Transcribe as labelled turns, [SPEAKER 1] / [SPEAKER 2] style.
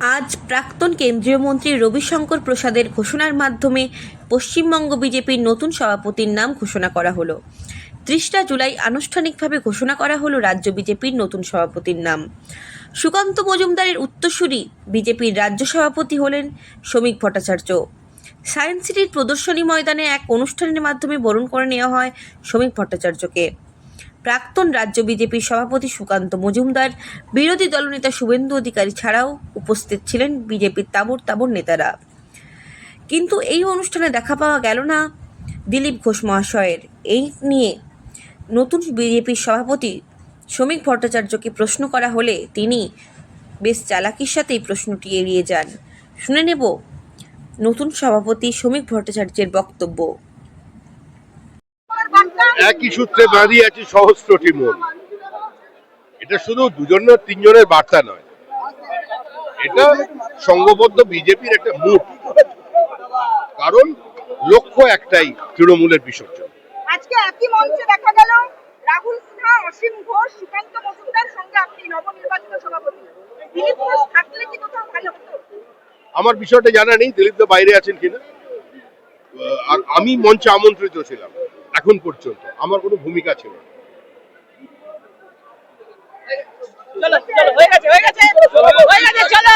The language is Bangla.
[SPEAKER 1] আজ প্রাক্তন কেন্দ্রীয় মন্ত্রী রবিশঙ্কর প্রসাদের ঘোষণার মাধ্যমে পশ্চিমবঙ্গ বিজেপির নতুন সভাপতির নাম ঘোষণা করা হলো। 30 জুলাই আনুষ্ঠানিকভাবে ঘোষণা করা হলো রাজ্য বিজেপির নতুন সভাপতির নাম। সুকান্ত মজুমদারের উত্তরসূরি বিজেপির রাজ্য সভাপতি হলেন শ্রমিক ভট্টাচার্য। সায়েন্স সিটির প্রদর্শনী ময়দানে এক অনুষ্ঠানের মাধ্যমে বরণ করে নেওয়া হয় শ্রমিক ভট্টাচার্যকে। প্রাক্তন রাজ্য বিজেপির সভাপতি সুকান্ত মজুমদার, বিরোধী দলনেতা শুভেন্দু অধিকারী ছাড়াও উপস্থিত ছিলেন বিজেপির তাবর নেতারা। কিন্তু এই অনুষ্ঠানে দেখা পাওয়া গেল না দিলীপ ঘোষ মহাশয়ের। এই নিয়ে নতুন বিজেপির সভাপতি শ্রমিক ভট্টাচার্যকে প্রশ্ন করা হলে তিনি বেশ চালাকির সাথেই প্রশ্নটি এড়িয়ে যান। শুনে নেব নতুন সভাপতি শ্রমিক ভট্টাচার্যের বক্তব্য।
[SPEAKER 2] একই সূত্রে বাঁধিয়ে আছে সহস্রটি মন। এটা শুধু দুজন না তিনজনের বার্তা নয়, এটা সংঘবদ্ধ বিজেপির একটা মুখ। কারণ লক্ষ্য একটাই, তৃণমূলের বিসর্জন।
[SPEAKER 3] আজকে একই মঞ্চে দেখা গেল রাহুল সিনহা, অসীম ঘোষ, সুকান্ত মজুমদার সঙ্গে আপনি নবনির্বাচিত সভাপতি। দিলীপ ঘোষ থাকলে কি কোথাও ভালো হতো?
[SPEAKER 2] আমার বিষয়টা জানা নেই, দিলীপ দা বাইরে আছেন কিনা। আর আমি মঞ্চে আমন্ত্রিত ছিলাম, এখন পর্যন্ত আমার কোনো ভূমিকা ছিল না।
[SPEAKER 3] চলো হয়ে গেছে চলো।